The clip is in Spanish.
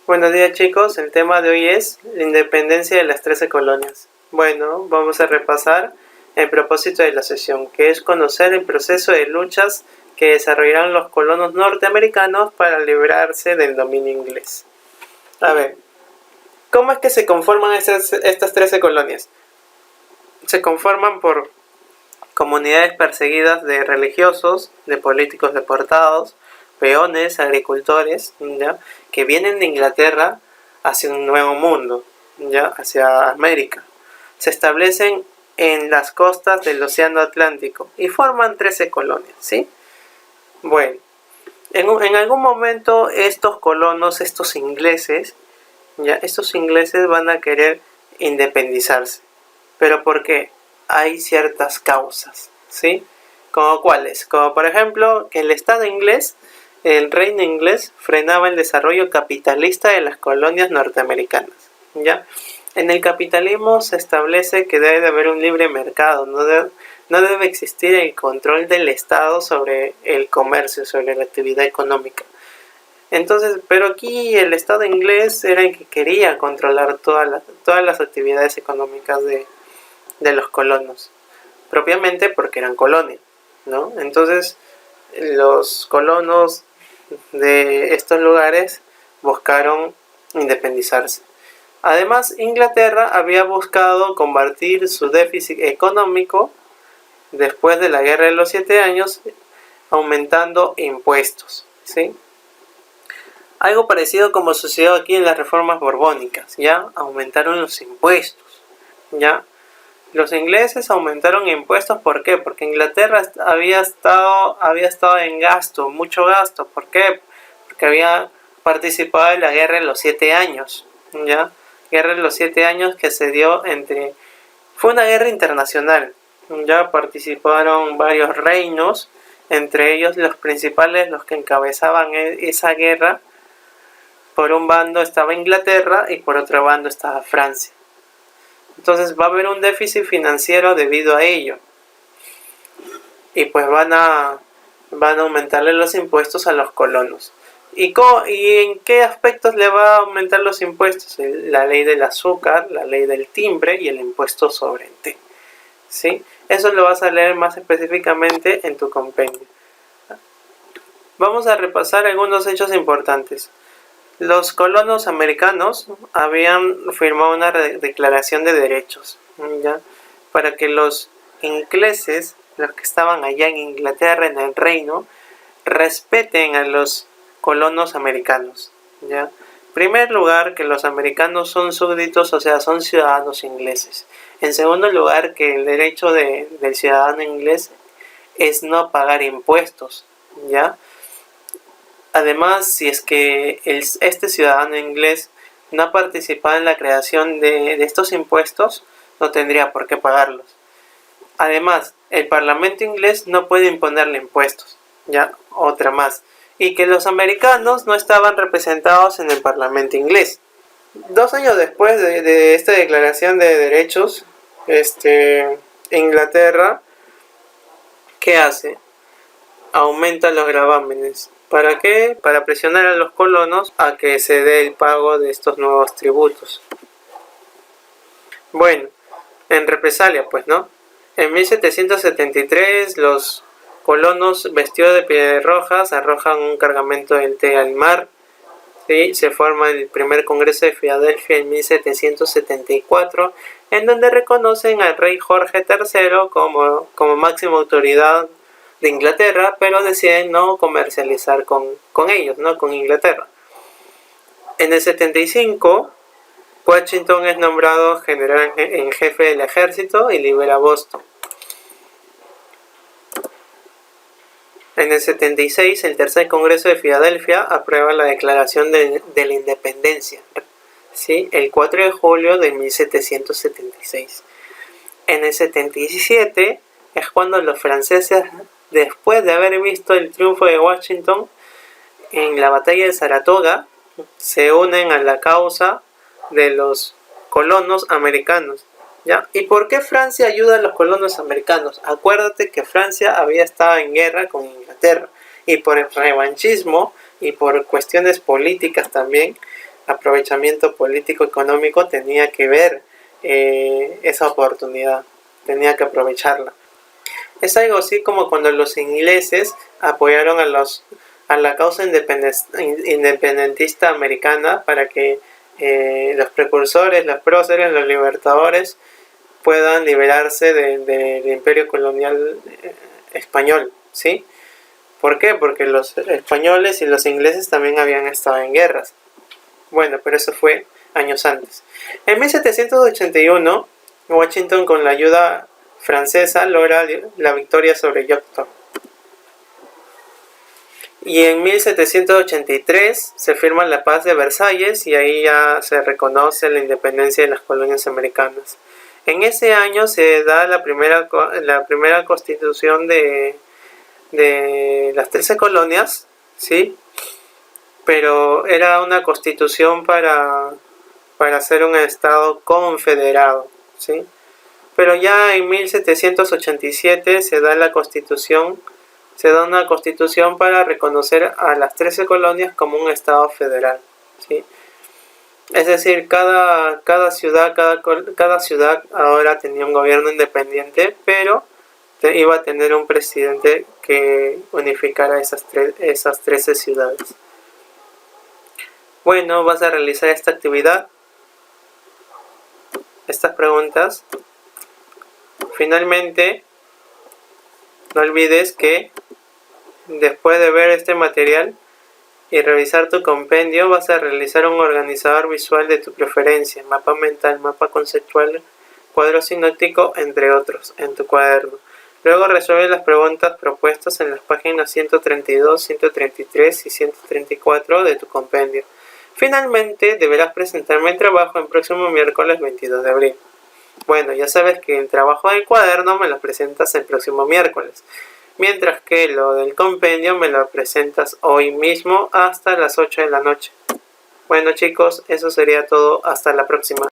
Buenos días chicos, el tema de hoy es la independencia de las 13 colonias. Bueno, vamos a repasar el propósito de la sesión, que es conocer el proceso de luchas que desarrollaron los colonos norteamericanos para librarse del dominio inglés. A ver, ¿cómo es que se conforman estas 13 colonias? Se conforman por comunidades perseguidas de religiosos, de políticos deportados, peones, agricultores, ¿ya? Que vienen de Inglaterra hacia un nuevo mundo, ¿ya? Hacia América. Se establecen en las costas del Océano Atlántico y forman 13 colonias, ¿sí? Bueno, en algún momento estos colonos, estos ingleses van a querer independizarse. ¿Pero por qué? Hay ciertas causas, ¿sí? ¿Como cuáles? Como por ejemplo que el Estado inglés, el reino inglés, frenaba el desarrollo capitalista de las colonias norteamericanas, ¿ya? En el capitalismo se establece que debe de haber un libre mercado, no debe existir el control del Estado sobre el comercio, sobre la actividad económica. Entonces, pero aquí el Estado inglés era el que quería controlar todas las actividades económicas de los colonos, propiamente porque eran colonias, ¿no? Entonces, los colonos de estos lugares buscaron independizarse. Además, Inglaterra había buscado combatir su déficit económico después de la Guerra de los 7 años, aumentando impuestos, ¿sí? Algo parecido como sucedió aquí en las reformas borbónicas, ¿ya? Aumentaron los impuestos, ¿ya? Los ingleses aumentaron impuestos, ¿por qué? Porque Inglaterra había estado en gasto, mucho gasto. ¿Por qué? Porque había participado en la Guerra de los 7 años, ¿ya? Guerra de los 7 años que se dio fue una guerra internacional, ya participaron varios reinos, entre ellos los principales, los que encabezaban esa guerra. Por un bando estaba Inglaterra y por otro bando estaba Francia. Entonces va a haber un déficit financiero debido a ello. Y pues van a aumentarle los impuestos a los colonos. ¿Y en qué aspectos le va a aumentar los impuestos? La ley del azúcar, la ley del timbre y el impuesto sobre el té, ¿sí? Eso lo vas a leer más específicamente en tu compendio. Vamos a repasar algunos hechos importantes. Los colonos americanos habían firmado una declaración de derechos, ¿ya? Para que los ingleses, los que estaban allá en Inglaterra, en el reino, respeten a los colonos americanos, ¿ya? En primer lugar, que los americanos son súbditos, o sea, son ciudadanos ingleses. En segundo lugar, que el derecho del ciudadano inglés es no pagar impuestos, ¿ya? Además, si es que este ciudadano inglés no ha participado en la creación de estos impuestos, no tendría por qué pagarlos. Además, el Parlamento inglés no puede imponerle impuestos, ¿ya? Otra más. Y que los americanos no estaban representados en el Parlamento inglés. 2 años después de esta declaración de derechos, Inglaterra, ¿qué hace? Aumenta los gravámenes. ¿Para qué? Para presionar a los colonos a que se dé el pago de estos nuevos tributos. Bueno, en represalia, pues, ¿no? En 1773 los colonos vestidos de pieles rojas arrojan un cargamento del té al mar, ¿sí? Se forma el primer Congreso de Filadelfia en 1774, en donde reconocen al rey Jorge III como máxima autoridad de Inglaterra, pero deciden no comercializar con ellos, ¿no? Con Inglaterra. En el 75, Washington es nombrado general en jefe del ejército y libera Boston. En el 76, el tercer Congreso de Filadelfia aprueba la Declaración de la Independencia, ¿sí? El 4 de julio de 1776. En el 77 es cuando los franceses, después de haber visto el triunfo de Washington en la batalla de Saratoga, se unen a la causa de los colonos americanos, ¿ya? ¿Y por qué Francia ayuda a los colonos americanos? Acuérdate que Francia había estado en guerra con Inglaterra, y por el revanchismo y por cuestiones políticas también, aprovechamiento político-económico tenía que ver esa oportunidad, tenía que aprovecharla. Es algo así como cuando los ingleses apoyaron a la causa independentista americana para que los precursores, los próceres, los libertadores puedan liberarse del imperio colonial español, ¿sí? ¿Por qué? Porque los españoles y los ingleses también habían estado en guerras. Bueno, pero eso fue años antes. En 1781, Washington, con la ayuda francesa, logra la victoria sobre Yorktown. Y en 1783 se firma la Paz de Versalles y ahí ya se reconoce la independencia de las colonias americanas. En ese año se da la primera constitución de las 13 colonias, ¿sí? Pero era una constitución para ser un estado confederado, ¿sí? Pero ya en 1787 se da una constitución para reconocer a las 13 colonias como un estado federal, ¿sí? Es decir, cada ciudad ahora tenía un gobierno independiente, pero iba a tener un presidente que unificara esas 13 ciudades. Bueno, vas a realizar esta actividad, estas preguntas. Finalmente, no olvides que después de ver este material y revisar tu compendio, vas a realizar un organizador visual de tu preferencia, mapa mental, mapa conceptual, cuadro sinóptico, entre otros, en tu cuaderno. Luego resuelve las preguntas propuestas en las páginas 132, 133 y 134 de tu compendio. Finalmente, deberás presentarme el trabajo el próximo miércoles 22 de abril. Bueno, ya sabes que el trabajo del cuaderno me lo presentas el próximo miércoles, mientras que lo del compendio me lo presentas hoy mismo hasta las 8 de la noche. Bueno chicos, eso sería todo. Hasta la próxima.